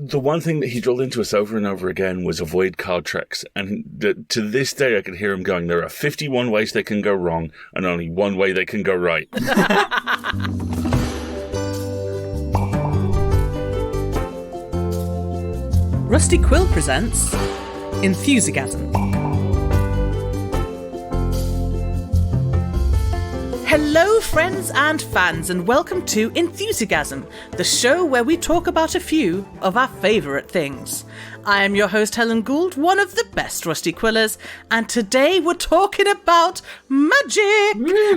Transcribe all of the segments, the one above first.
The one thing that he drilled into us over and over again was avoid card tricks. And to this day, I can hear him going, there are 51 ways they can go wrong and only one way they can go right. Rusty Quill presents Enthusiasm. Hello, friends and fans, and welcome to Enthusiasm, the show where we talk about a few of our favourite things. I am your host, Helen Gould, one of the best Rusty Quillers, and today we're talking about magic!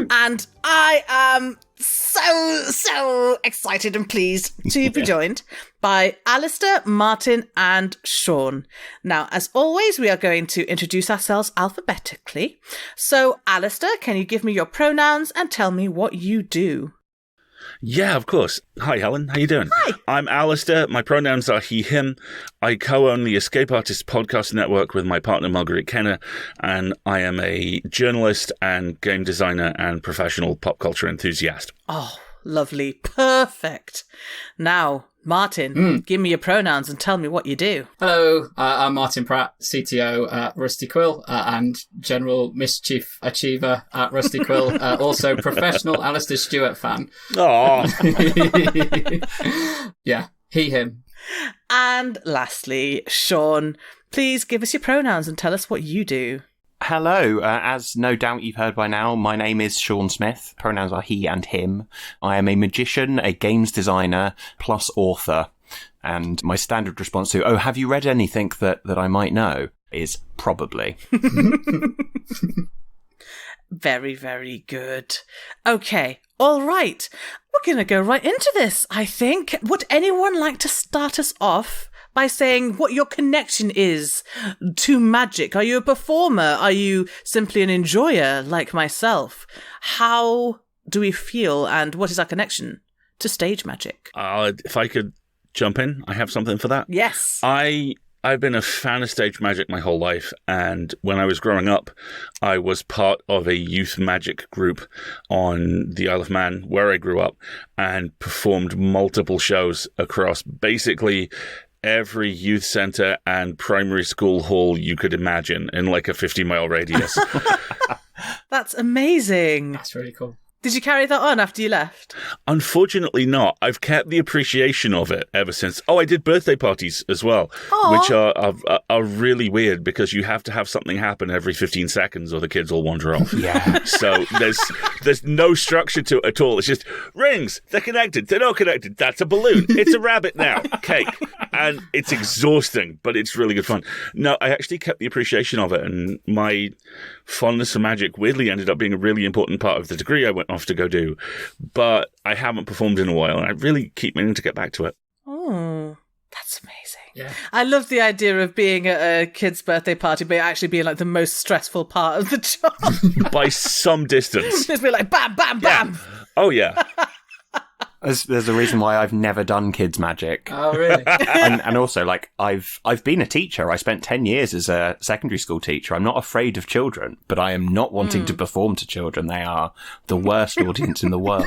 And I am so excited and pleased to be joined by Alistair, Martin and Sean. Now, as always, we are going to introduce ourselves alphabetically. So, Alistair, can you give me your pronouns and tell me what you do? Yeah, of course. Hi, Helen. How you doing? Hi. I'm Alistair. My pronouns are he, him. I co-own the Escape Artists podcast network with my partner, Margaret Kenner, and I am a journalist and game designer and professional pop culture enthusiast. Oh, lovely. Perfect. Now, Martin, give me your pronouns and tell me what you do. Hello, I'm Martin Pratt, CTO at Rusty Quill and General Mischief Achiever at Rusty Quill. Also, professional Alistair Stewart fan. Aww. Yeah, he, him. And lastly, Sean, please give us your pronouns and tell us what you do. Hello, as no doubt you've heard by now, my name is Sean Smith. Pronouns are he and him. I am a magician, a games designer, plus author. And my standard response to, oh, have you read anything that I might know? Is probably. Very, very good. Okay, all right. We're going to go right into this, I think. Would anyone like to start us off by saying what your connection is to magic? Are you a performer? Are you simply an enjoyer like myself? How do we feel and what is our connection to stage magic? If I could jump in, I have something for that. Yes. I've been a fan of stage magic my whole life, and when I was growing up, I was part of a youth magic group on the Isle of Man, where I grew up, and performed multiple shows across basically every youth centre and primary school hall you could imagine in like a 50-mile radius. That's amazing. That's really cool. Did you carry that on after you left? Unfortunately not. I've kept the appreciation of it ever since. Oh, I did birthday parties as well, Aww. which are really weird because you have to have something happen every 15 seconds or the kids all wander off. Yeah. So there's no structure to it at all. It's just rings. They're connected. They're not connected. That's a balloon. It's a rabbit now. Cake. And it's exhausting, but it's really good fun. No, I actually kept the appreciation of it, and my fondness for magic weirdly ended up being a really important part of the degree I went off to go do. But I haven't performed in a while, and I really keep meaning to get back to it. Oh, that's amazing. Yeah. I love the idea of being at a kid's birthday party, but actually being like the most stressful part of the job. By some distance. Just be like, bam, bam, bam. Yeah. Oh, yeah. There's a reason why I've never done kids magic. Oh, really? and also, like, I've been a teacher. I spent 10 years as a secondary school teacher. I'm not afraid of children, but I am not wanting to perform to children. They are the worst audience in the world.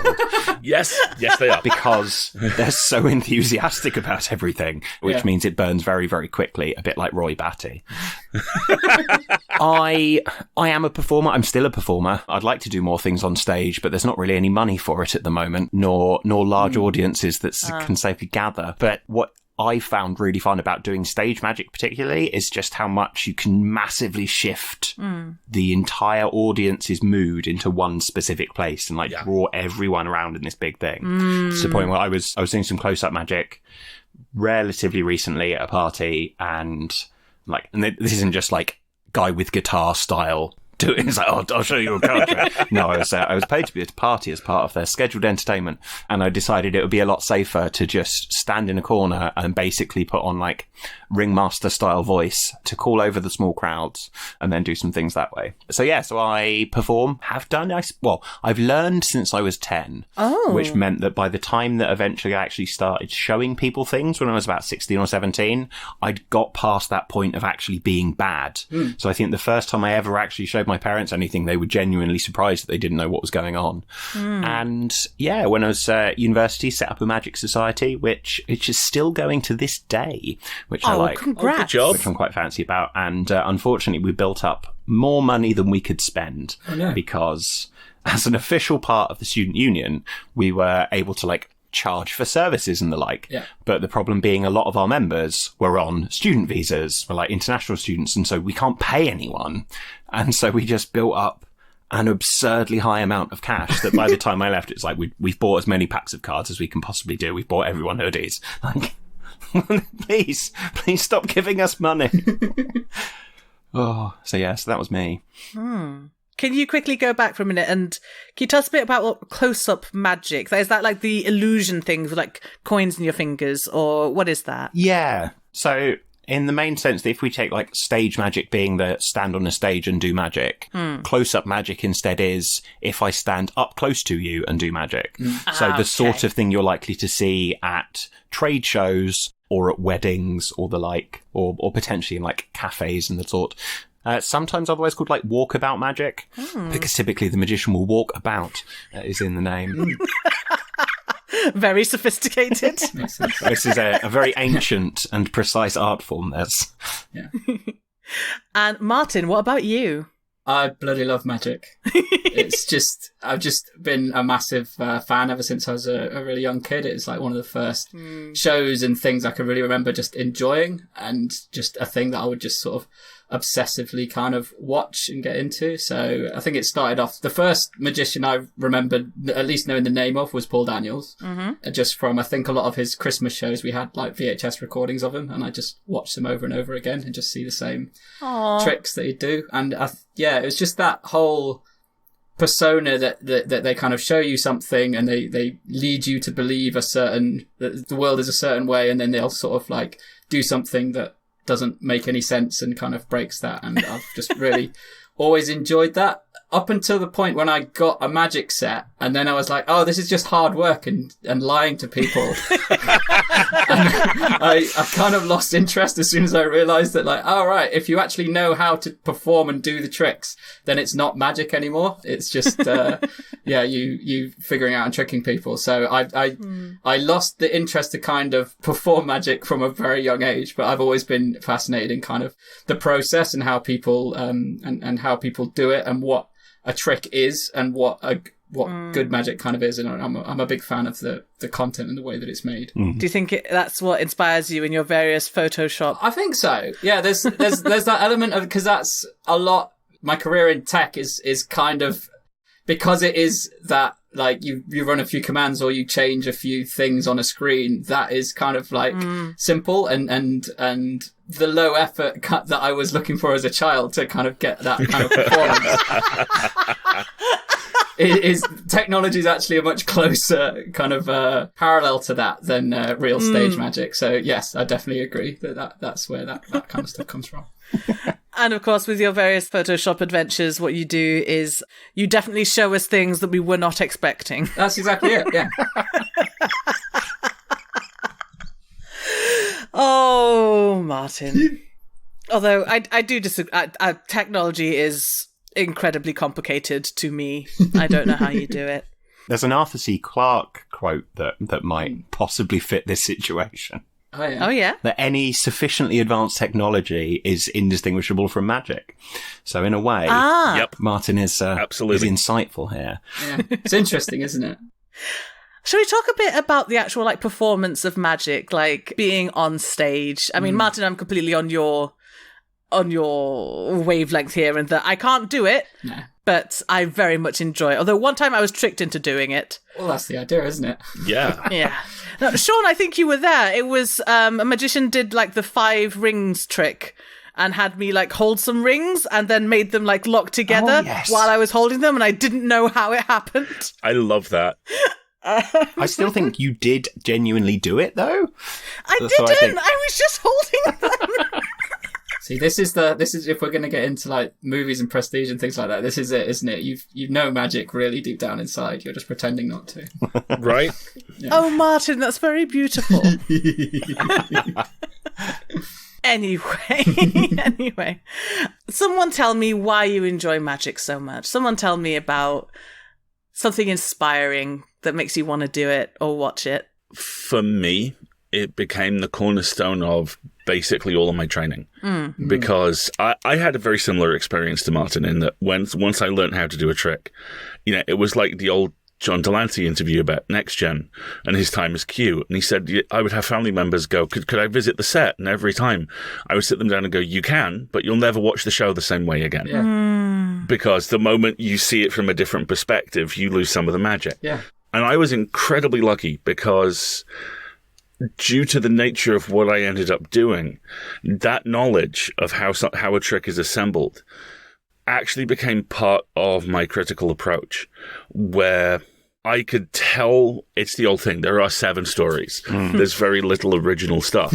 Yes, they are. Because they're so enthusiastic about everything, which means it burns very, very quickly, a bit like Roy Batty. I am a performer. I'm still a performer. I'd like to do more things on stage, but there's not really any money for it at the moment, nor large audiences that can safely gather. But what I found really fun about doing stage magic particularly is just how much you can massively shift the entire audience's mood into one specific place and draw everyone around in this big thing. To the point where I was doing some close-up magic relatively recently at a party, and this isn't just like guy with guitar style doing. It's like, oh, I'll show you a culture. No, I was paid to be at a party as part of their scheduled entertainment, and I decided it would be a lot safer to just stand in a corner and basically put on like ringmaster style voice to call over the small crowds and then do some things that way. So I perform, have done. I've learned since I was 10, which meant that by the time that eventually I actually started showing people things when I was about 16 or 17, I'd got past that point of actually being bad. So I think the first time I ever actually showed my my parents anything, they were genuinely surprised that they didn't know what was going on. And yeah, when I was at university, set up a magic society, which is still going to this day, which I like. Congrats. Good job. Which I'm quite fancy about. And unfortunately, we built up more money than we could spend because as an official part of the student union, we were able to charge for services and the like. Yeah. But the problem being a lot of our members were on student visas, were international students, and so we can't pay anyone. And so we just built up an absurdly high amount of cash that by the time I left, it's we've bought as many packs of cards as we can possibly do. We've bought everyone hoodies. Please stop giving us money. So that was me. Can you quickly go back for a minute and can you tell us a bit about what close-up magic? Is that the illusion things with coins in your fingers, or what is that? Yeah. So in the main sense, if we take stage magic being the stand on a stage and do magic, close-up magic instead is if I stand up close to you and do magic. So the sort of thing you're likely to see at trade shows or at weddings or the like, or potentially in cafes and the sort. Sometimes otherwise called walkabout magic, because typically the magician will walk about, is in the name. Very sophisticated. This is a very ancient and precise art form, Yeah. And Martin, what about you? I bloody love magic. I've just been a massive fan ever since I was a really young kid. It's one of the first shows and things I can really remember just enjoying, and just a thing that I would just sort of obsessively kind of watch and get into. So I think it started off, the first magician I remembered at least knowing the name of was Paul Daniels. Just from, I think, a lot of his Christmas shows, we had VHS recordings of him, and I just watched them over and over again and just see the same tricks that he'd do. And it was just that whole persona that they kind of show you something and they lead you to believe that the world is a certain way, and then they'll sort of do something that doesn't make any sense and kind of breaks that. And I've just really always enjoyed that up until the point when I got a magic set, and then I was like, oh, this is just hard work and lying to people. I kind of lost interest as soon as I realized that right, if you actually know how to perform and do the tricks, then it's not magic anymore. It's just you figuring out and tricking people. So I lost the interest to kind of perform magic from a very young age, but I've always been fascinated in kind of the process and how people and how people do it, and what a trick is and what good magic kind of is. And I'm a big fan of the content and the way that it's made. Do you think that's what inspires you in your various Photoshop? I think so. Yeah, there's that element of, because that's a lot. My career in tech is kind of, because it is that you run a few commands or you change a few things on a screen. That is kind of simple and the low effort cut that I was looking for as a child to kind of get that kind of performance. Technology is actually a much closer kind of parallel to that than real stage magic. So yes, I definitely agree that's where that kind of stuff comes from. And of course, with your various Photoshop adventures, what you do is you definitely show us things that we were not expecting. That's exactly it, yeah. Oh, Martin. Although I do disagree. Technology is incredibly complicated to me. I don't know how you do it. There's an Arthur C. Clarke quote that might possibly fit this situation. Oh yeah. That any sufficiently advanced technology is indistinguishable from magic. So in a way, Martin is absolutely insightful here. Yeah. It's interesting, isn't it? Shall we talk a bit about the actual performance of magic, being on stage? I mean, Martin, I'm completely on your wavelength here, and that I can't do it. No. But I very much enjoy it. Although one time I was tricked into doing it. Well, that's the idea, isn't it? Yeah. Yeah. Now, Sean, I think you were there. It was a magician did the 5 rings trick and had me hold some rings and then made them lock together while I was holding them, and I didn't know how it happened. I love that. I still think you did genuinely do it, though. I didn't. I was just holding them. See, this is if we're going to get into movies and prestige and things like that, this is it, isn't it? You know magic really deep down inside. You're just pretending not to. Right? Yeah. Oh, Martin, that's very beautiful. Anyway. Someone tell me why you enjoy magic so much. Someone tell me about something inspiring that makes you want to do it or watch it. For me, it became the cornerstone of basically all of my training. Because I had a very similar experience to Martin in that once I learned how to do a trick, it was like the old John Delancey interview about Next Gen and his time as Q. And he said, I would have family members go, could I visit the set? And every time I would sit them down and go, you can, but you'll never watch the show the same way again. Yeah. Because the moment you see it from a different perspective, you lose some of the magic. Yeah. And I was incredibly lucky because due to the nature of what I ended up doing, that knowledge of how a trick is assembled actually became part of my critical approach, where I could tell it's the old thing. There are 7 stories. There's very little original stuff.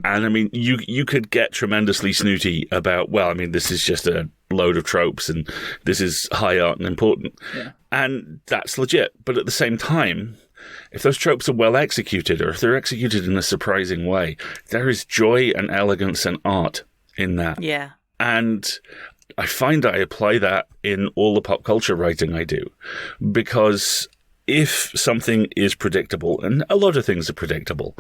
And I mean, you could get tremendously snooty about, this is just a load of tropes and this is high art and important. Yeah. And that's legit. But at the same time, if those tropes are well executed, or if they're executed in a surprising way, there is joy and elegance and art in that. Yeah. And I find I apply that in all the pop culture writing I do, because if something is predictable, and a lot of things are predictable,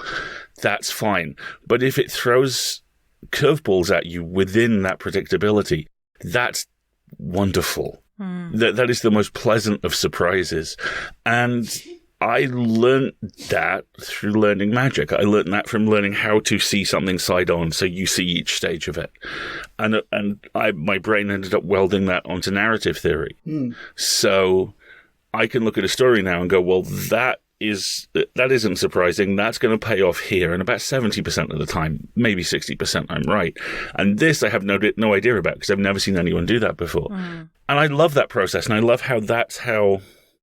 that's fine. But if it throws curveballs at you within that predictability, that's wonderful. That is the most pleasant of surprises. And I learned that through learning magic. I learned that from learning how to see something side on, so you see each stage of it. And my brain ended up welding that onto narrative theory. So I can look at a story now and go, well, that isn't surprising. That's going to pay off here. And about 70% of the time, maybe 60%, I'm right. And this I have no idea about because I've never seen anyone do that before. And I love that process. And I love how that's how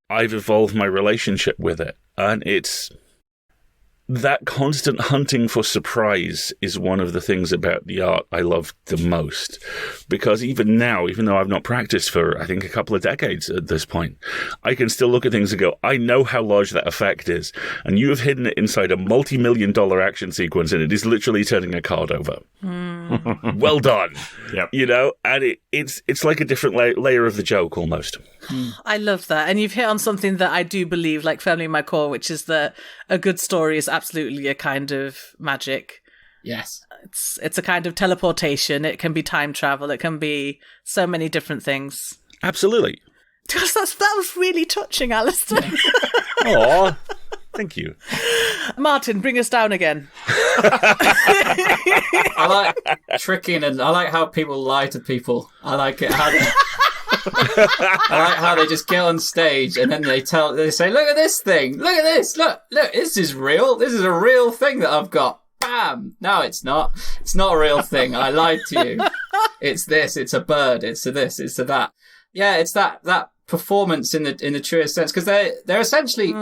I've evolved my relationship with it. And it's that constant hunting for surprise is one of the things about the art I love the most. Because even now, even though I've not practiced for, I think, a couple of decades at this point, I can still look at things and go, I know how large that effect is. And you have hidden it inside a multi-million-dollar action sequence, and it is literally turning a card over. Well done. Yep. And it's like a different layer of the joke almost. I love that. And you've hit on something that I do believe, like firmly in my core, which is that a good story is absolutely a kind of magic. Yes. It's a kind of teleportation. It can be time travel. It can be so many different things. Absolutely. That was really touching, Alistair. Aw, thank you. Martin, bring us down again. I like tricking, and I like how people lie to people. I like it how I like how they just get on stage and then they say, look at this thing, look at this, look, this is real, this is a real thing that I've got. Bam! No, it's not a real thing. I lied to you. It's this, it's a bird, it's a this, it's a that. Yeah, it's that performance in the truest sense, because they're essentially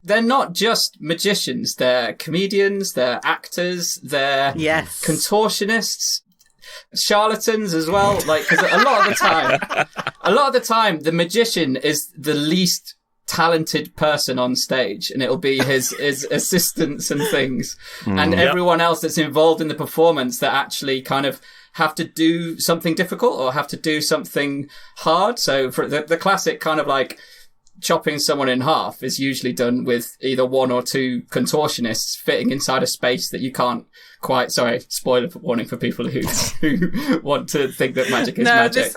they're not just magicians, they're comedians, they're actors, they're contortionists, charlatans as well. Like, because a lot of the time, the magician is the least talented person on stage, and it'll be his assistants and things, and everyone else that's involved in the performance that actually kind of have to do something difficult or have to do something hard. So for the classic kind of like chopping someone in half is usually done with either one or two contortionists fitting inside a space that you can't quite. Sorry, spoiler warning for people who want to think that magic is magic.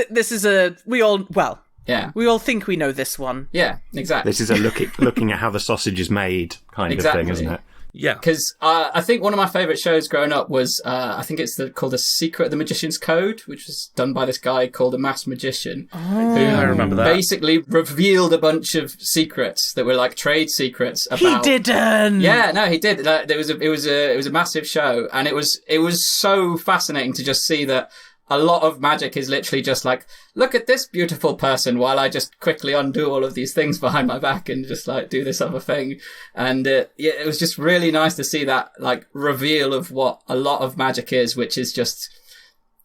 This is we all think we know this one. Yeah, exactly. This is a looking at how the sausage is made kind of thing, isn't it? Yeah. Because I think one of my favourite shows growing up was, I think it's called The Secret of the Magician's Code, which was done by this guy called a masked magician. Oh, I remember that. Basically revealed a bunch of secrets that were like trade secrets about... He didn't! Yeah, no, he did. It was a massive show, and it was so fascinating to just see that a lot of magic is literally just like, look at this beautiful person while I just quickly undo all of these things behind my back and just like do this other thing. And it was just really nice to see that like reveal of what a lot of magic is, which is just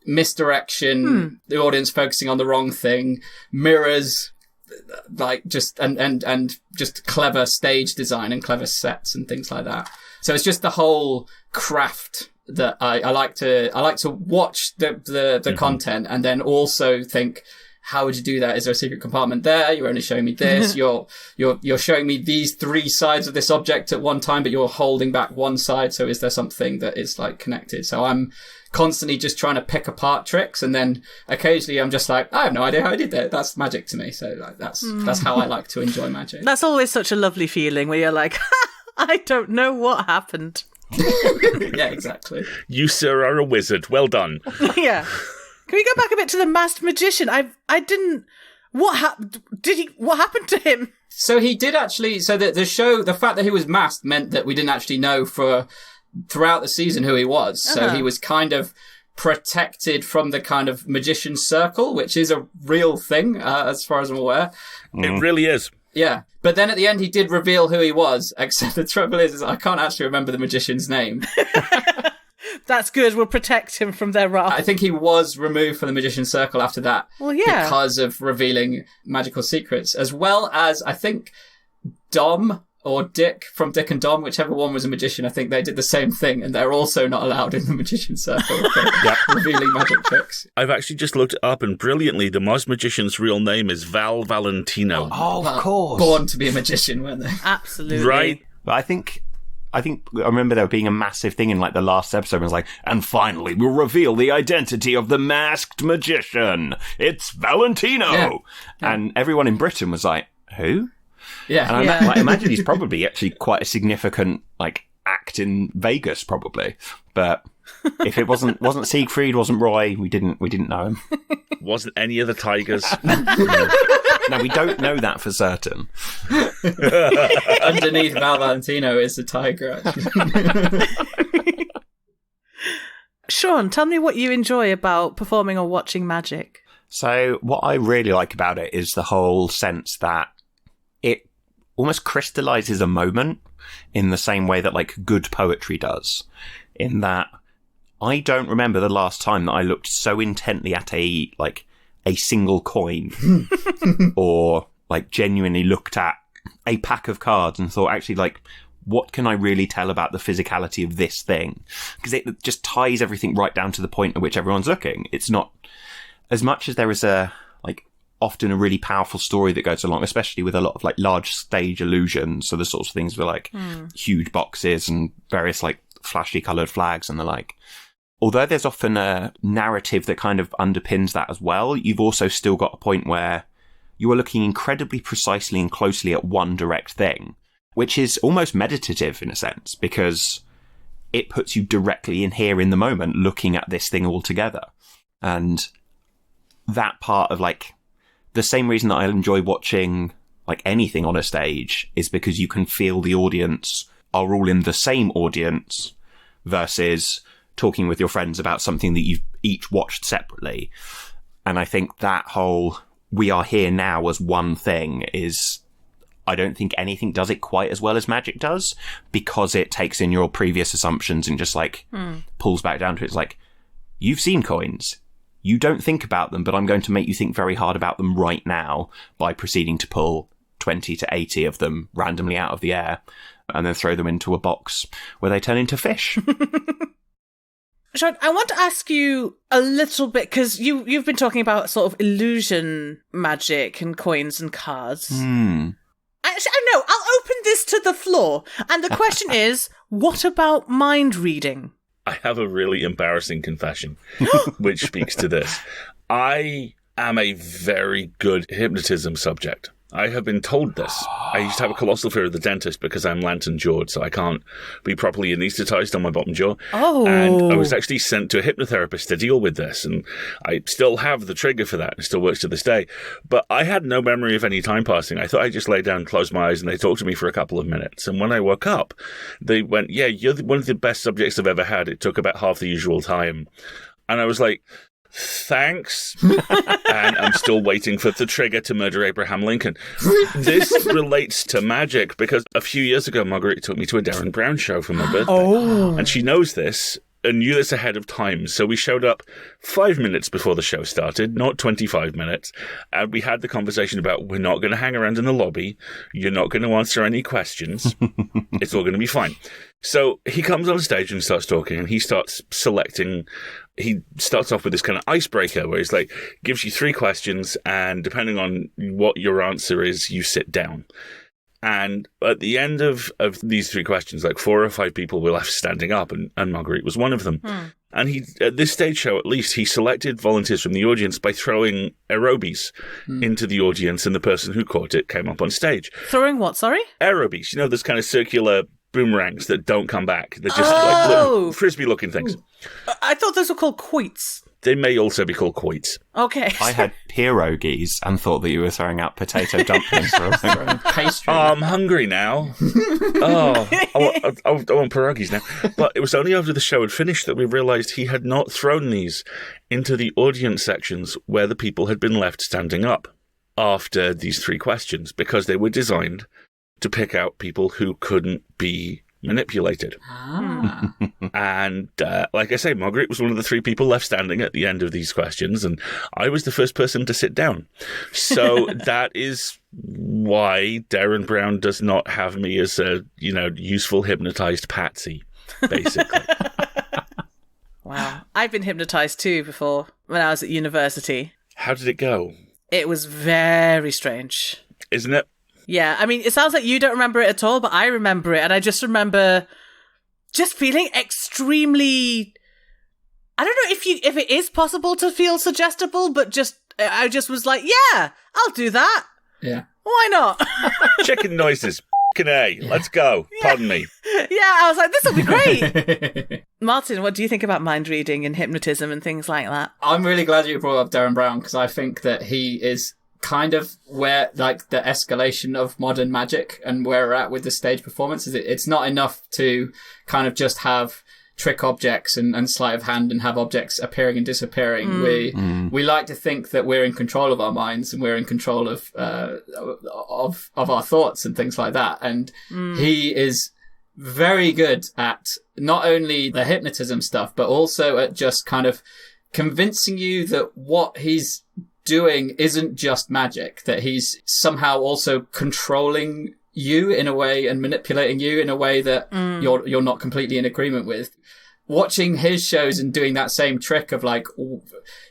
misdirection, the audience focusing on the wrong thing, mirrors, like just and just clever stage design and clever sets and things like that. So it's just the whole craft that I like to watch the content and then also think, how would you do that? Is there a secret compartment there? You're only showing me this. You're showing me these 3 sides of this object at one time, but you're holding back one side. So is there something that is like connected? So I'm constantly just trying to pick apart tricks, and then occasionally I'm just like, I have no idea how I did that. That's magic to me. So like that's how I like to enjoy magic. That's always such a lovely feeling where you're like, I don't know what happened. Yeah, exactly. You, sir, are a wizard. Well done. Yeah. Can we go back a bit to the masked magician? I didn't. What happened? What happened to him? So he did actually. So the show, the fact that he was masked meant that we didn't actually know throughout the season who he was. So he was kind of protected from the kind of magician circle, which is a real thing, as far as I'm aware. It really is. Yeah. But then at the end, he did reveal who he was. Except the trouble is I can't actually remember the magician's name. That's good. We'll protect him from their wrath. I think he was removed from the magician circle after that. Well, yeah. Because of revealing magical secrets, as well as I think Dom or Dick from Dick and Dom, whichever one was a magician. I think they did the same thing, and they're also not allowed in the magician circle for revealing magic tricks. I've actually just looked it up, and brilliantly, the Moz magician's real name is Val Valentino. Oh, of course. Born to be a magician, weren't they? Absolutely. Right? But I think I remember there being a massive thing in like the last episode. It was like, and finally we'll reveal the identity of the masked magician. It's Valentino. Yeah. And everyone in Britain was like, who? Yeah. And I imagine he's probably actually quite a significant like act in Vegas, probably. But if it wasn't Siegfried, wasn't Roy, we didn't know him. Wasn't any of the tigers. No, we don't know that for certain. Underneath Val Valentino is the tiger, actually. Sean, tell me what you enjoy about performing or watching magic. So what I really like about it is the whole sense that it almost crystallizes a moment in the same way that like good poetry does, in that I don't remember the last time that I looked so intently at a single coin or like genuinely looked at a pack of cards and thought, actually, like, what can I really tell about the physicality of this thing? Because it just ties everything right down to the point at which everyone's looking. It's not as much as there is often a really powerful story that goes along, especially with a lot of like large stage illusions. So the sorts of things with like huge boxes and various like flashy coloured flags and the like. Although there's often a narrative that kind of underpins that as well, you've also still got a point where you are looking incredibly precisely and closely at one direct thing, which is almost meditative in a sense, because it puts you directly in here in the moment looking at this thing all together. And that part of like the same reason that I enjoy watching like anything on a stage is because you can feel the audience are all in the same audience versus talking with your friends about something that you've each watched separately. And I think that whole we are here now as one thing is, I don't think anything does it quite as well as magic does, because it takes in your previous assumptions and just like pulls back down to it's like, you've seen coins. You don't think about them, but I'm going to make you think very hard about them right now by proceeding to pull 20 to 80 of them randomly out of the air and then throw them into a box where they turn into fish. Sean, I want to ask you a little bit, because you've been talking about sort of illusion magic and coins and cards. Actually, no, I'll open this to the floor. And the question is, what about mind reading? I have a really embarrassing confession, which speaks to this. I am a very good hypnotism subject. I have been told this. I used to have a colossal fear of the dentist because I'm lantern-jawed, so I can't be properly anaesthetized on my bottom jaw. Oh. And I was actually sent to a hypnotherapist to deal with this, and I still have the trigger for that. It still works to this day. But I had no memory of any time passing. I thought I just lay down, closed my eyes, and they talked to me for a couple of minutes. And when I woke up, they went, yeah, you're one of the best subjects I've ever had. It took about half the usual time. And I was like, thanks. And I'm still waiting for the trigger to murder Abraham Lincoln. This relates to magic because a few years ago, Marguerite took me to a Darren Brown show for my birthday. Oh. And she knows this. and knew this ahead of time. So we showed up 5 minutes before the show started, not 25 minutes. And we had the conversation about, we're not going to hang around in the lobby. You're not going to answer any questions. It's all going to be fine. So he comes on stage and starts talking, and he starts selecting. He starts off with this kind of icebreaker where he's like, gives you 3 questions, and depending on what your answer is, you sit down. And at the end of these 3 questions, like 4 or 5 people were left standing up, and Marguerite was one of them. And he, at this stage show at least, he selected volunteers from the audience by throwing aerobies into the audience, and the person who caught it came up on stage. Throwing what, sorry? Aerobies, those kind of circular boomerangs that don't come back. They're just like little frisbee-looking things. I thought those were called quoits. They may also be called quoits. Okay. I had pierogies and thought that you were throwing out potato dumplings or something. Pastry. Oh, I'm hungry now. I want pierogies now. But it was only after the show had finished that we realised he had not thrown these into the audience sections where the people had been left standing up after these 3 questions, because they were designed to pick out people who couldn't be manipulated. And like I say, Margaret was one of the 3 people left standing at the end of these questions, and I was the first person to sit down. So that is why Darren Brown does not have me as a useful hypnotized patsy, basically. Wow. I've been hypnotized too before when I was at university. How did it go? It was very strange. Isn't it? Yeah, I mean, it sounds like you don't remember it at all, but I remember it, and I just remember just feeling extremely... I don't know if it is possible to feel suggestible, but I just was like, yeah, I'll do that. Yeah. Why not? Chicken noises. F***ing A. Let's go. Yeah. Pardon me. Yeah, I was like, this will be great. Martin, what do you think about mind reading and hypnotism and things like that? I'm really glad you brought up Darren Brown, because I think that he is kind of where, like, the escalation of modern magic and where we're at with the stage performances. It's not enough to kind of just have trick objects and sleight of hand and have objects appearing and disappearing. We like to think that we're in control of our minds and we're in control of our thoughts and things like that. And he is very good at not only the hypnotism stuff, but also at just kind of convincing you that what he's doing isn't just magic, that he's somehow also controlling you in a way and manipulating you in a way that you're not completely in agreement with. Watching his shows and doing that same trick of like,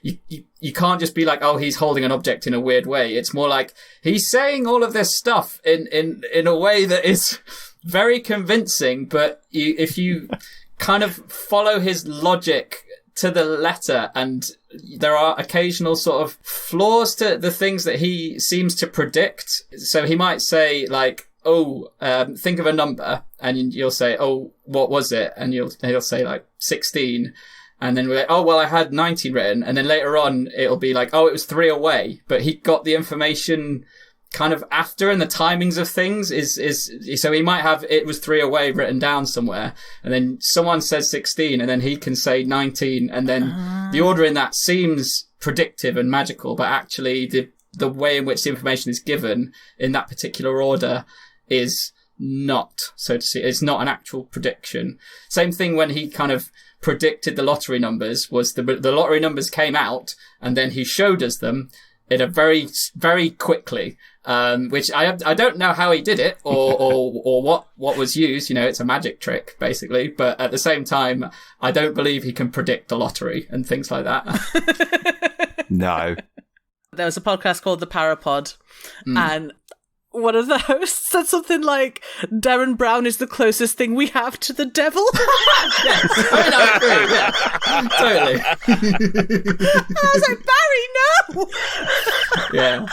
you can't just be like, oh, he's holding an object in a weird way. It's more like he's saying all of this stuff in a way that is very convincing, but if you kind of follow his logic to the letter, and there are occasional sort of flaws to the things that he seems to predict. So he might say like, think of a number, and you'll say, oh, what was it? And he'll say like 16. And then we're like, oh, well, I had 19 written. And then later on, it'll be like, oh, it was 3 away. But he got the information kind of after, and the timings of things is so he might have it was 3 away written down somewhere, and then someone says 16, and then he can say 19, and then the order in that seems predictive and magical, but actually the way in which the information is given in that particular order is not, so to say, it's not an actual prediction. Same thing when he kind of predicted the lottery numbers, was the lottery numbers came out, and then he showed us them in a very, very quickly, which I don't know how he did it or what was used. It's a magic trick basically, but at the same time, I don't believe he can predict the lottery and things like that. No. There was a podcast called The Parapod, and one of the hosts said something like, Darren Brown is the closest thing we have to the devil. Yes, I agree. Yeah. Totally. I was like, Barry, no! Yeah.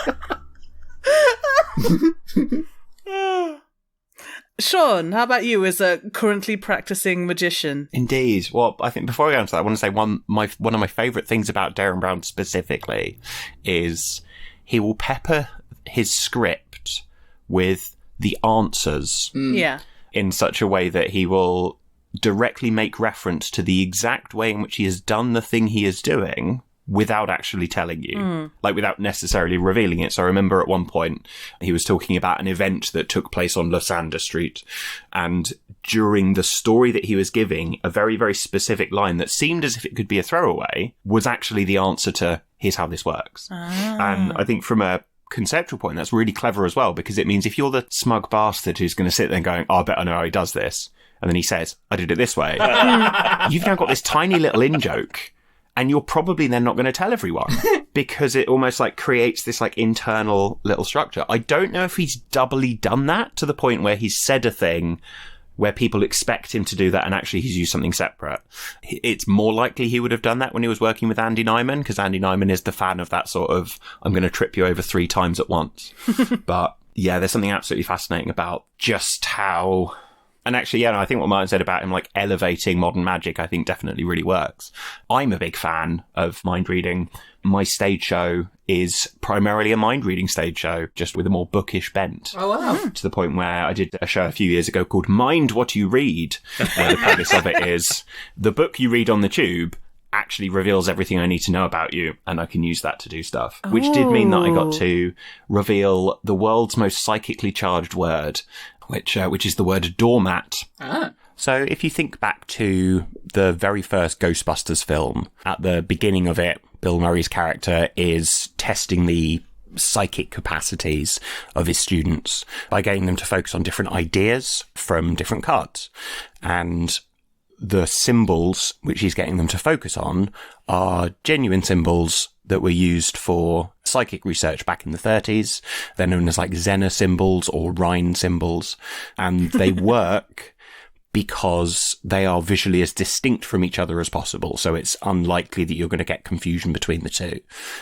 Sean, how about you as a currently practicing magician? Indeed. Well, I think before I go into that, I want to say one of my favourite things about Darren Brown specifically is he will pepper his script with the answers Yeah. in such a way that he will directly make reference to the exact way in which he has done the thing he is doing, without actually telling you, like without necessarily revealing it. So I remember at one point he was talking about an event that took place on Lysander Street, and during the story that he was giving, a very, very specific line that seemed as if it could be a throwaway was actually the answer to here's how this works. And I think from a conceptual point, that's really clever as well, because it means if you're the smug bastard who's going to sit there and going, oh, I bet I know how he does this, and then he says, I did it this way, you've now got this tiny little in-joke, and you're probably then not going to tell everyone, because it almost like creates this like internal little structure. I don't know if he's doubly done that to the point where he's said a thing where people expect him to do that and actually he's used something separate. It's more likely he would have done that when he was working with Andy Nyman, because Andy Nyman is the fan of that sort of, I'm going to trip you over 3 times at once. But yeah, there's something absolutely fascinating about just how... And actually, yeah, I think what Martin said about him, like, elevating modern magic, I think definitely really works. I'm a big fan of mind reading. My stage show is primarily a mind reading stage show, just with a more bookish bent. Oh, wow. To the point where I did a show a few years ago called Mind What You Read, where the premise of it is the book you read on the tube actually reveals everything I need to know about you, and I can use that to do stuff. Which did mean that I got to reveal the world's most psychically charged word, which is the word doormat. Ah. So if you think back to the very first Ghostbusters film, at the beginning of it, Bill Murray's character is testing the psychic capacities of his students by getting them to focus on different ideas from different cards. And the symbols which he's getting them to focus on are genuine symbols that were used for psychic research back in the 30s. They're known as like Zener symbols or Rhine symbols. And they work because they are visually as distinct from each other as possible. So it's unlikely that you're going to get confusion between the two.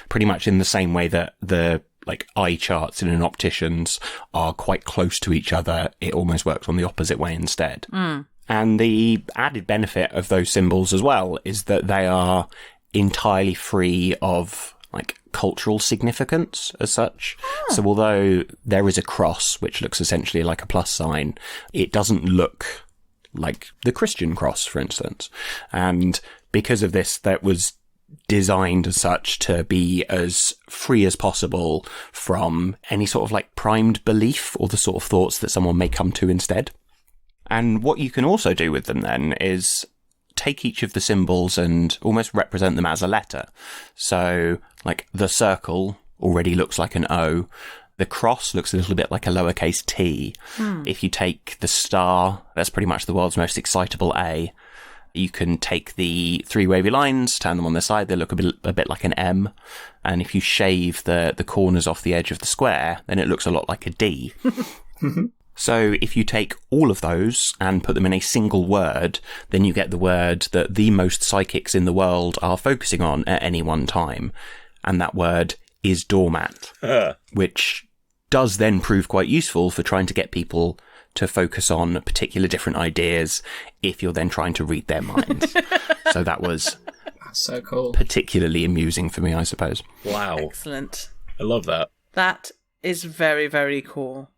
Pretty much in the same way that the like eye charts in an optician's are quite close to each other, it almost works on the opposite way instead. And the added benefit of those symbols as well is that they are entirely free of like cultural significance as such. So although there is a cross, which looks essentially like a plus sign, it doesn't look like the Christian cross, for instance. And because of this, that was designed as such to be as free as possible from any sort of like primed belief or the sort of thoughts that someone may come to instead. And what you can also do with them then is take each of the symbols and almost represent them as a letter. So, like, the circle already looks like an O. The cross looks a little bit like a lowercase t. If you take the star, that's pretty much the world's most excitable A. You can take the 3 wavy lines, turn them on their side, they look a bit like an M. And if you shave the corners off the edge of the square, then it looks a lot like a D. So if you take all of those and put them in a single word, then you get the word that the most psychics in the world are focusing on at any one time. And that word is doormat, which does then prove quite useful for trying to get people to focus on particular different ideas if you're then trying to read their minds. So that was so cool, particularly amusing for me, I suppose. Wow. Excellent. I love that. That is very, very cool.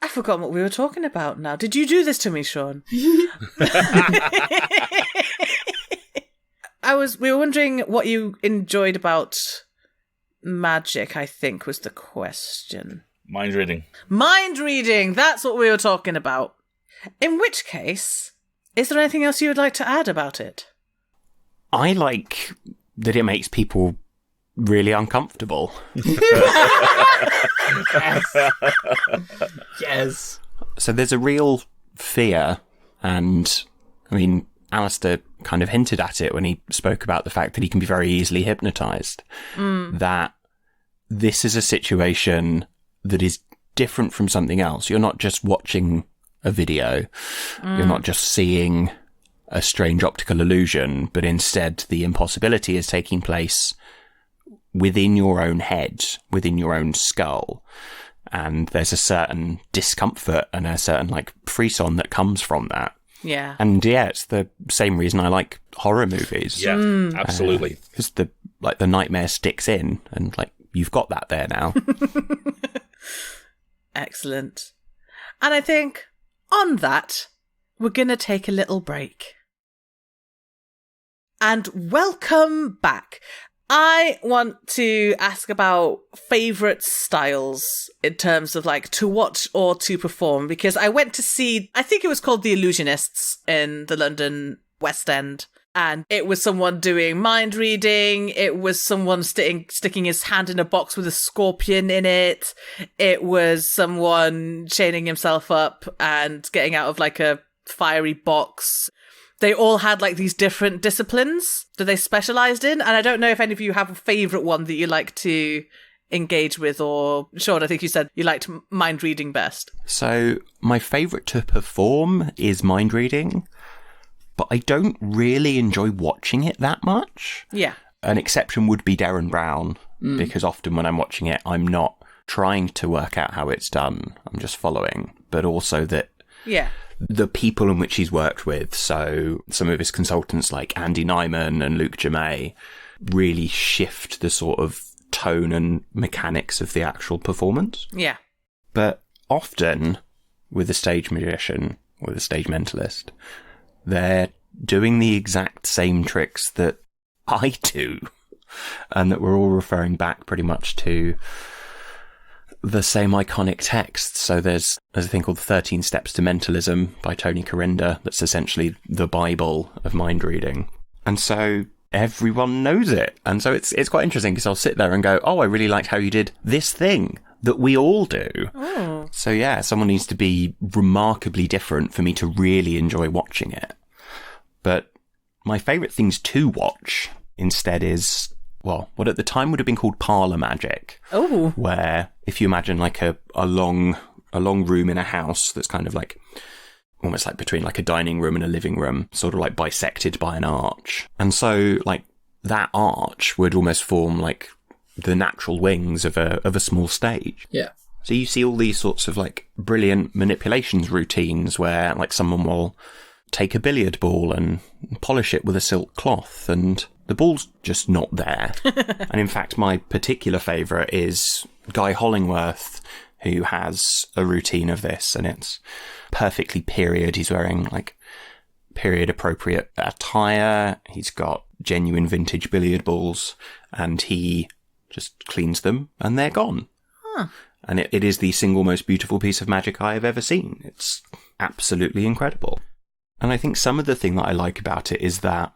I forgot what we were talking about now. Did you do this to me, Sean? We were wondering what you enjoyed about magic, I think was the question. Mind reading. Mind reading! That's what we were talking about. In which case, is there anything else you would like to add about it? I like that it makes people really uncomfortable. Yes. So there's a real fear, and I mean, Alistair kind of hinted at it when he spoke about the fact that he can be very easily hypnotized. That this is a situation that is different from something else. You're not just watching a video. You're not just seeing a strange optical illusion, but instead the impossibility is taking place within your own head, within your own skull. And there's a certain discomfort and a certain like frisson that comes from that. Yeah. And yeah, it's the same reason I like horror movies. Yeah, absolutely. Because the nightmare sticks in, and like you've got that there now. Excellent. And I think on that, we're going to take a little break. And welcome back. I want to ask about favourite styles in terms of like to watch or to perform, because I went to see, I think it was called The Illusionists in the London West End. And it was someone doing mind reading. It was someone sticking his hand in a box with a scorpion in it. It was someone chaining himself up and getting out of like a fiery box. They all had like these different disciplines that they specialized in. And I don't know if any of you have a favorite one that you like to engage with, or Sean, I think you said you liked mind reading best. So my favorite to perform is mind reading, but I don't really enjoy watching it that much. Yeah. An exception would be Darren Brown, because often when I'm watching it, I'm not trying to work out how it's done. I'm just following, but also that the people in which he's worked with, so some of his consultants like Andy Nyman and Luke Jamay, really shift the sort of tone and mechanics of the actual performance. Yeah. But often with a stage magician or a stage mentalist, they're doing the exact same tricks that I do, and that we're all referring back pretty much to the same iconic text. So there's a thing called 13 Steps to Mentalism by Tony Corinda that's essentially the Bible of mind reading. And so everyone knows it. And so it's quite interesting, because I'll sit there and go, oh, I really liked how you did this thing that we all do. Oh. So yeah, someone needs to be remarkably different for me to really enjoy watching it. But my favourite things to watch instead is, well, what at the time would have been called parlour magic. Oh. Where if you imagine like a long room in a house that's kind of like almost like between like a dining room and a living room, sort of like bisected by an arch. And so like that arch would almost form like the natural wings of a small stage. Yeah. So you see all these sorts of like brilliant manipulations routines where like someone will take a billiard ball and polish it with a silk cloth, and the ball's just not there. And in fact, my particular favourite is Guy Hollingworth, who has a routine of this, and it's perfectly period. He's wearing like period appropriate attire. He's got genuine vintage billiard balls, and he just cleans them and they're gone. Huh. And it is the single most beautiful piece of magic I have ever seen. It's absolutely incredible. And I think some of the thing that I like about it is that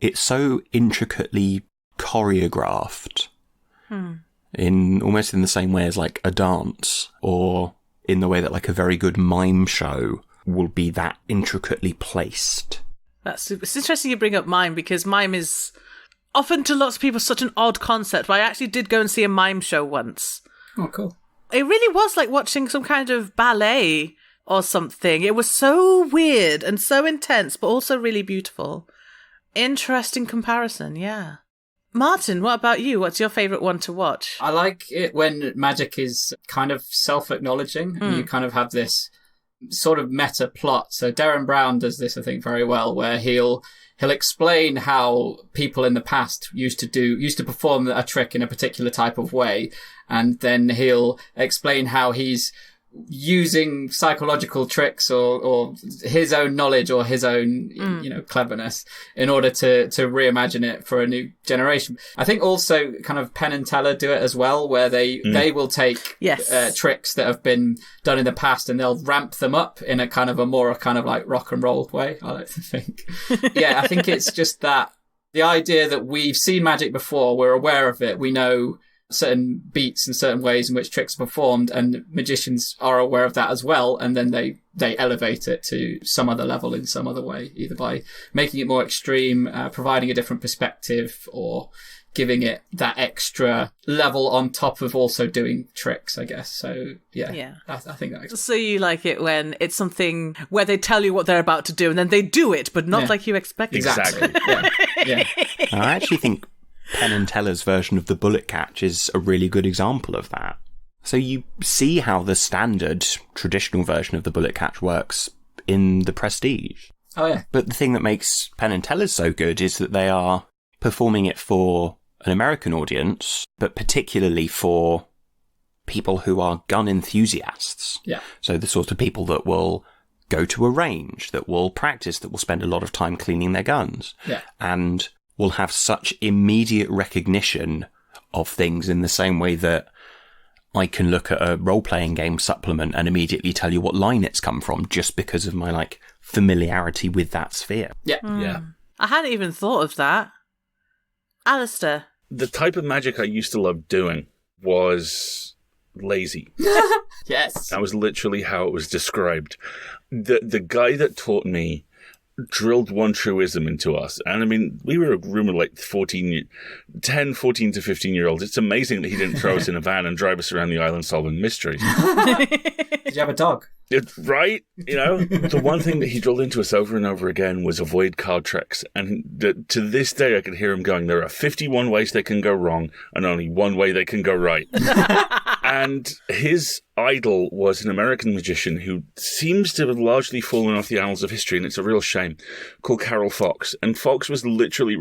it's so intricately choreographed in almost in the same way as like a dance, or in the way that like a very good mime show will be that intricately placed. It's interesting you bring up mime, because mime is often to lots of people such an odd concept. But I actually did go and see a mime show once. Oh, cool. It really was like watching some kind of ballet or something. It was so weird and so intense, but also really beautiful. Interesting comparison, yeah. Martin, what about you? What's your favourite one to watch? I like it when magic is kind of self-acknowledging. You kind of have this sort of meta plot. So Darren Brown does this, I think, very well, where he'll explain how people in the past used to perform a trick in a particular type of way, and then he'll explain how he's using psychological tricks or his own knowledge or his own cleverness in order to reimagine it for a new generation. I think also kind of Penn and Teller do it as well, where they will take tricks that have been done in the past and they'll ramp them up in a kind of like rock and roll way, I like to think. Yeah, I think it's just that the idea that we've seen magic before, we're aware of it, we know certain beats and certain ways in which tricks are performed, and magicians are aware of that as well, and then they elevate it to some other level in some other way, either by making it more extreme, providing a different perspective, or giving it that extra level on top of also doing tricks, I guess. So yeah. I think that. So you like it when it's something where they tell you what they're about to do and then they do it, but not like you expected. Exactly. Yeah. I actually think Penn and Teller's version of the bullet catch is a really good example of that. So you see how the standard traditional version of the bullet catch works in the Prestige. Oh yeah. But the thing that makes Penn and Teller's so good is that they are performing it for an American audience, but particularly for people who are gun enthusiasts. Yeah. So the sort of people that will go to a range, that will practice, that will spend a lot of time cleaning their guns. Yeah. And will have such immediate recognition of things in the same way that I can look at a role-playing game supplement and immediately tell you what line it's come from just because of my, like, familiarity with that sphere. Yeah. Yeah. I hadn't even thought of that. Alistair. The type of magic I used to love doing was lazy. Yes. That was literally how it was described. The guy that taught me drilled one truism into us. And I mean, we were a room of like 10, 14 to 15-year-olds. It's amazing that he didn't throw us in a van and drive us around the island solving mysteries. Did you have a dog? Right? You know, the one thing that he drilled into us over and over again was avoid card tricks. And to this day, I can hear him going, there are 51 ways they can go wrong and only one way they can go right. And his idol was an American magician who seems to have largely fallen off the annals of history, and it's a real shame, called Carol Fox. And Fox was literally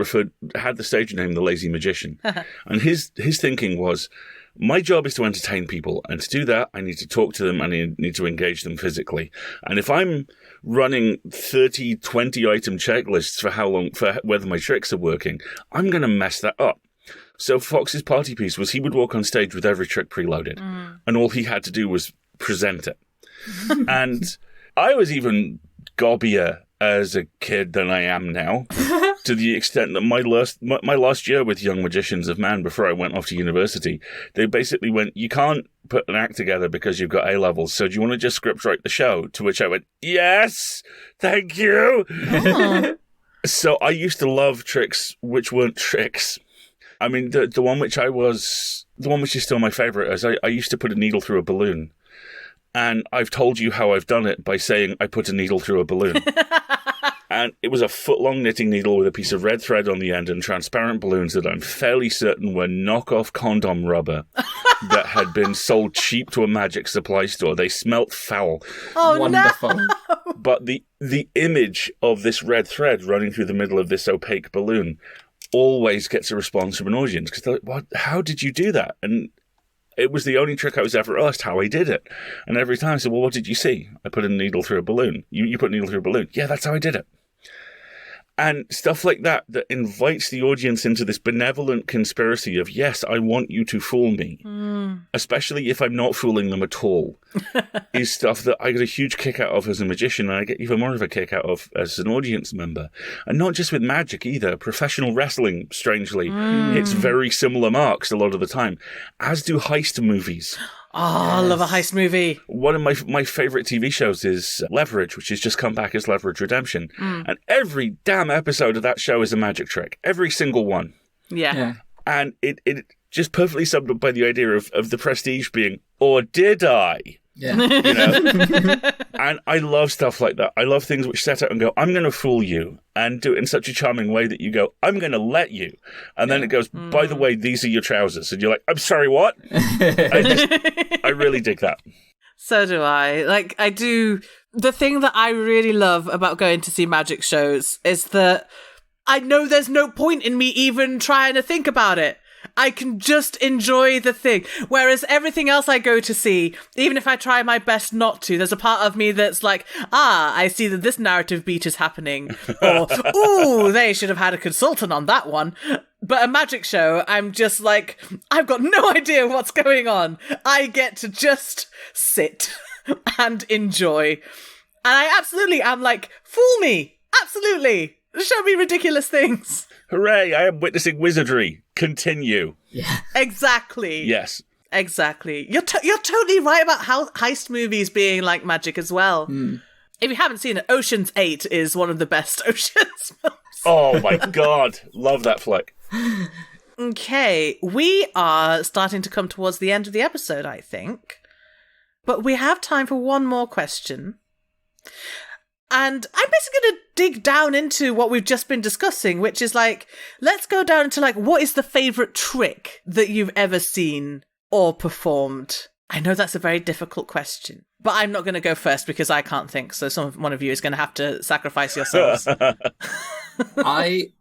had the stage name The Lazy Magician. And his thinking was, my job is to entertain people, and to do that, I need to talk to them and I need to engage them physically. And if I'm running 30, 20-item checklists for whether my tricks are working, I'm going to mess that up. So Fox's party piece was he would walk on stage with every trick preloaded, and all he had to do was present it. And I was even gobbier as a kid than I am now, to the extent that my last year with Young Magicians of Man, before I went off to university, they basically went, you can't put an act together because you've got A-levels, so do you want to just script write the show? To which I went, yes, thank you. So I used to love tricks which weren't tricks. I mean, the one which is still my favorite is I used to put a needle through a balloon. And I've told you how I've done it by saying I put a needle through a balloon. And it was a foot-long knitting needle with a piece of red thread on the end and transparent balloons that I'm fairly certain were knockoff condom rubber that had been sold cheap to a magic supply store. They smelt foul. Oh, Wonderful. no! But the image of this red thread running through the middle of this opaque balloon always gets a response from an audience, because they're like, "What? How did you do that?" And it was the only trick I was ever asked how I did it. And every time I said, well, what did you see? I put a needle through a balloon. You put a needle through a balloon. Yeah, that's how I did it. And stuff like that invites the audience into this benevolent conspiracy of, yes, I want you to fool me, especially if I'm not fooling them at all, is stuff that I get a huge kick out of as a magician, and I get even more of a kick out of as an audience member. And not just with magic either. Professional wrestling, strangely, hits very similar marks a lot of the time, as do heist movies. Oh, I love a heist movie. One of my favourite TV shows is Leverage, which has just come back as Leverage Redemption. And every damn episode of that show is a magic trick. Every single one. Yeah. And it just perfectly summed up by the idea of the prestige being, or did I? Yeah. You know? And I love stuff like that. I love things which set out and go, I'm going to fool you, and do it in such a charming way that you go, I'm going to let you. And then it goes, by the way, these are your trousers. And you're like, I'm sorry, what? I really dig that. So do I. Like, I do. The thing that I really love about going to see magic shows is that I know there's no point in me even trying to think about it. I can just enjoy the thing. Whereas everything else I go to see, even if I try my best not to, there's a part of me that's like, I see that this narrative beat is happening. Or, ooh, they should have had a consultant on that one. But a magic show, I'm just like, I've got no idea what's going on. I get to just sit and enjoy. And I absolutely am like, fool me. Absolutely. Show me ridiculous things. Hooray, I am witnessing wizardry. Continue. Yeah. Exactly. Yes. Exactly. You're totally right about how heist movies being like magic as well. If you haven't seen it, Ocean's 8 is one of the best Ocean's films. Oh my God. Love that flick. Okay, we are starting to come towards the end of the episode, I think. But we have time for one more question. And I'm basically going to dig down into what we've just been discussing, which is like, let's go down into like, what is the favourite trick that you've ever seen or performed? I know that's a very difficult question, but I'm not going to go first because I can't think. So one of you is going to have to sacrifice yourselves.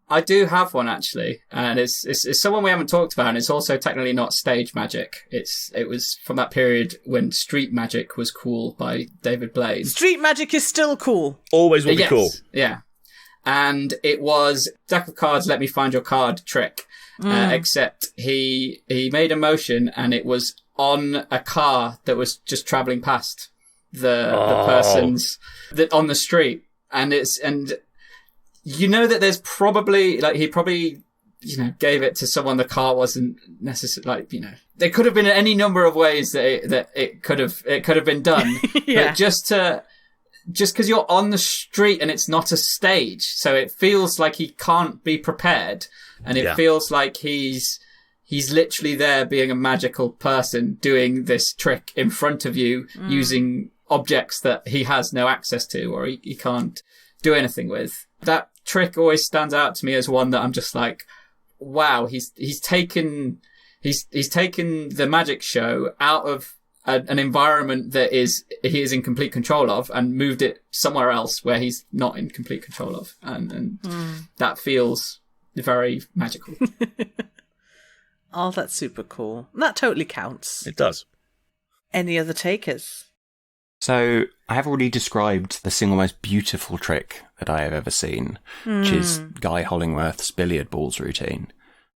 I do have one actually, and it's someone we haven't talked about, and it's also technically not stage magic. It was from that period when street magic was cool by David Blaine. Street magic is still cool. Always will be Yes, cool. Yeah. And it was deck of cards, let me find your card trick. Except he made a motion and it was on a car that was just traveling past the person's on the street. And you know that there's probably, like, he probably, you know, gave it to someone the car wasn't necessarily, like, you know, there could have been any number of ways that it could have been done. Yeah. But just because you're on the street and it's not a stage, so it feels like he can't be prepared, and it feels like he's literally there being a magical person doing this trick in front of you using objects that he has no access to or he can't do anything with. That trick always stands out to me as one that I'm just like, wow, he's taken the magic show out of an environment that he is in complete control of and moved it somewhere else where he's not in complete control of. And that feels very magical. Oh, that's super cool. That totally counts. It does. Any other takers? So I have already described the single most beautiful trick that I have ever seen, which is Guy Hollingworth's billiard balls routine,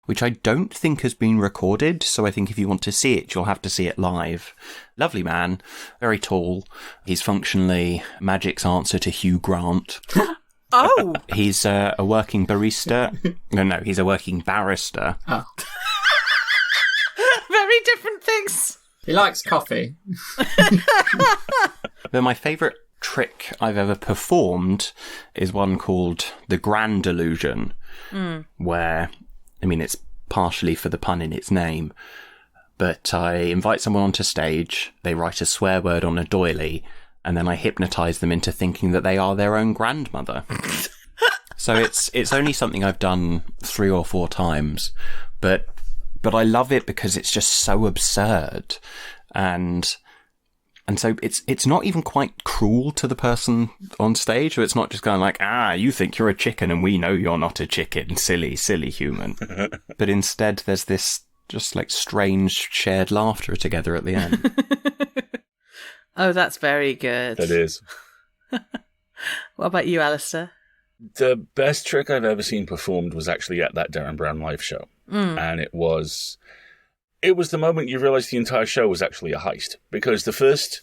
which I don't think has been recorded. So I think if you want to see it, you'll have to see it live. Lovely man, very tall. He's functionally Magic's answer to Hugh Grant. Oh! He's a working barista. No, he's a working barrister. Oh. Very different things. He likes coffee. But my favourite trick I've ever performed is one called the Grand Illusion, where, I mean, it's partially for the pun in its name, but I invite someone onto stage, they write a swear word on a doily, and then I hypnotise them into thinking that they are their own grandmother. So it's only something I've done 3 or 4 times, but I love it because it's just so absurd, and so it's not even quite cruel to the person on stage, so it's not just going like, you think you're a chicken and we know you're not a chicken, silly human. But instead there's this just like strange shared laughter together at the end. Oh, that's very good. That is. What about you, Alistair? The best trick I've ever seen performed was actually at that Darren Brown live show. And it was the moment you realised the entire show was actually a heist, because the first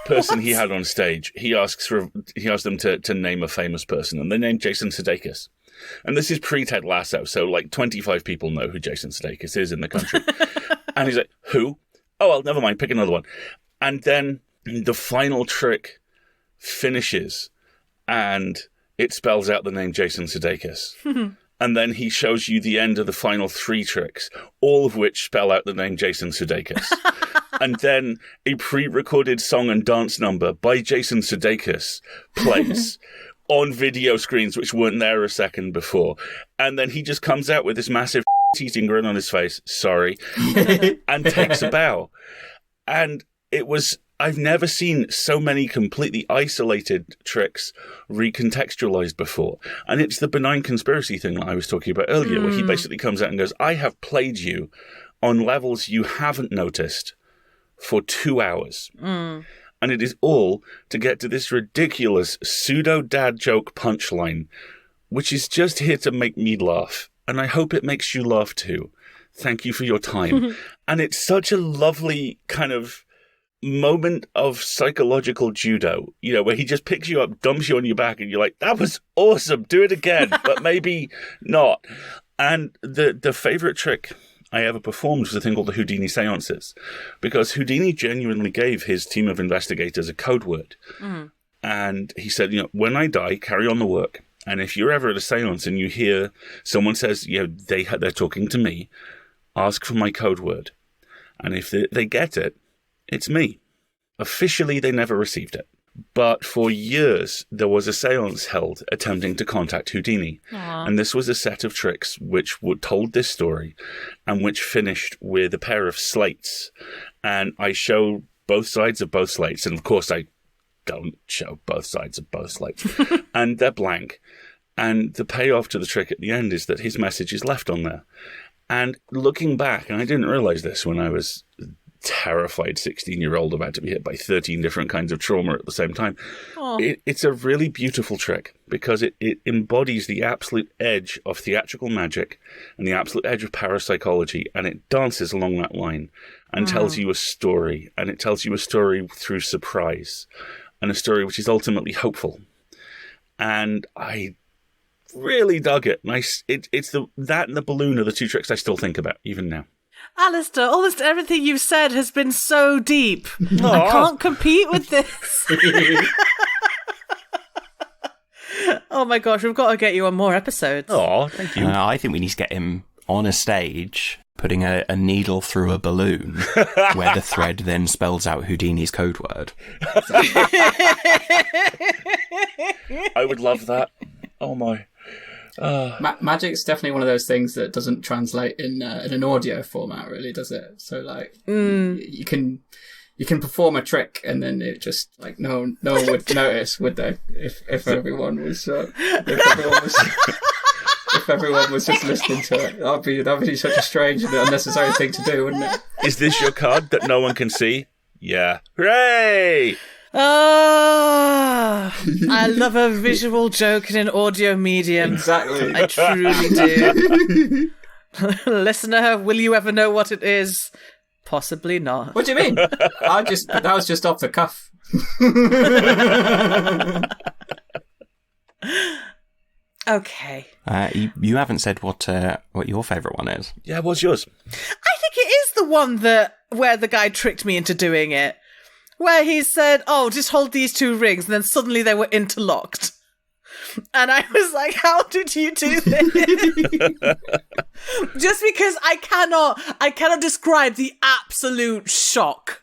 person he had on stage, he asked them to name a famous person, and they named Jason Sudeikis. And this is pre-Ted Lasso, so like 25 people know who Jason Sudeikis is in the country. And he's like, who? Oh, well, never mind, pick another one. And then the final trick finishes, and it spells out the name Jason Sudeikis. And then he shows you the end of the final 3 tricks, all of which spell out the name Jason Sudeikis. And then a pre-recorded song and dance number by Jason Sudeikis plays on video screens, which weren't there a second before. And then he just comes out with this massive teasing grin on his face, sorry, and takes a bow. And it was... I've never seen so many completely isolated tricks recontextualized before. And it's the benign conspiracy thing that I was talking about earlier, where he basically comes out and goes, I have played you on levels you haven't noticed for 2 hours. And it is all to get to this ridiculous pseudo-dad joke punchline, which is just here to make me laugh. And I hope it makes you laugh too. Thank you for your time. And it's such a lovely kind of moment of psychological judo, you know, where he just picks you up, dumps you on your back, and you're like, that was awesome, do it again, but maybe not. And the favourite trick I ever performed was a thing called the Houdini seances, because Houdini genuinely gave his team of investigators a code word. And he said, you know, when I die, carry on the work. And if you're ever at a seance and you hear someone says, you know, they're talking to me, ask for my code word. And if they get it, it's me. Officially, they never received it. But for years, there was a seance held attempting to contact Houdini. Aww. And this was a set of tricks which told this story and which finished with a pair of slates. And I show both sides of both slates. And of course, I don't show both sides of both slates. And they're blank. And the payoff to the trick at the end is that his message is left on there. And looking back, and I didn't realize this when I was terrified 16-year-old about to be hit by 13 different kinds of trauma at the same time. It's a really beautiful trick because it embodies the absolute edge of theatrical magic and the absolute edge of parapsychology, and it dances along that line and tells you a story, and it tells you a story through surprise, and a story which is ultimately hopeful. And I really dug it. It's that and the balloon are the two tricks I still think about, even now. Alistair, almost everything you've said has been so deep. I can't compete with this. Oh my gosh, we've got to get you on more episodes. Oh, thank you. I think we need to get him on a stage, putting a needle through a balloon, where the thread then spells out Houdini's code word. I would love that. Oh my. Magic's definitely one of those things that doesn't translate in an audio format, really, does it? So, like, you can perform a trick and then it just, like, no one would notice, would they? If everyone was if everyone was just listening to it, that'd be such a strange and unnecessary thing to do, wouldn't it? Is this your card that no one can see? Yeah. Hooray! I love a visual joke in an audio medium. Exactly. I truly do. Listener, will you ever know what it is? Possibly not. What do you mean? That was just off the cuff. Okay. You haven't said what your favourite one is. Yeah, what's yours? I think it is the one where the guy tricked me into doing it. Where he said, "Oh, just hold these two rings," and then suddenly they were interlocked. And I was like, how did you do this? Just because I cannot describe the absolute shock.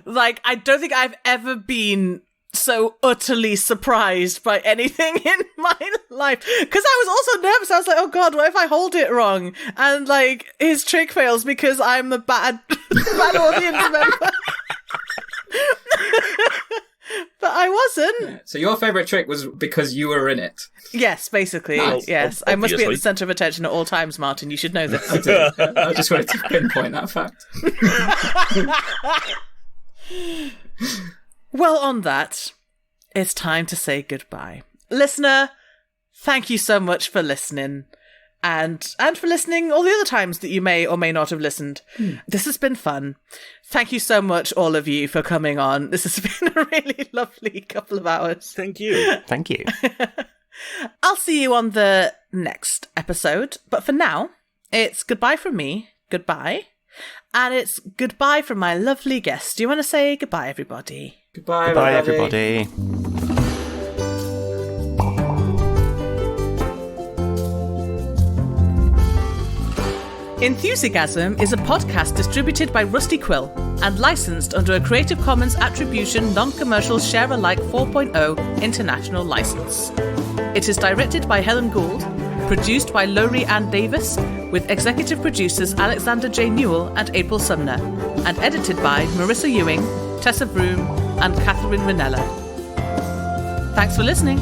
Like, I don't think I've ever been so utterly surprised by anything in my life. Because I was also nervous. I was like, oh God, what if I hold it wrong? And, like, his trick fails because I'm a bad audience member. But I wasn't. Yeah. So your favourite trick was because you were in it? Yes, basically. Nice. Yes. I must be at the centre of attention at all times, Martin. You should know this. I do. I just wanted to pinpoint that fact. Well, on that, it's time to say goodbye. Listener, thank you so much for listening. And for listening all the other times that you may or may not have listened. This has been fun. Thank you so much, all of you, for coming on. This has been a really lovely couple of hours. Thank you. Thank you. I'll see you on the next episode. But for now, it's goodbye from me. Goodbye. And it's goodbye from my lovely guest. Do you want to say goodbye, everybody? Goodbye, everybody. Enthusiasm is a podcast distributed by Rusty Quill and licensed under a Creative Commons Attribution Non-Commercial Share-alike 4.0 international license. It is directed by Helen Gould, produced by Lowry Ann Davis, with executive producers Alexander J. Newell and April Sumner, and edited by Marissa Ewing, Tessa Broom, and Catherine Ranella. Thanks for listening.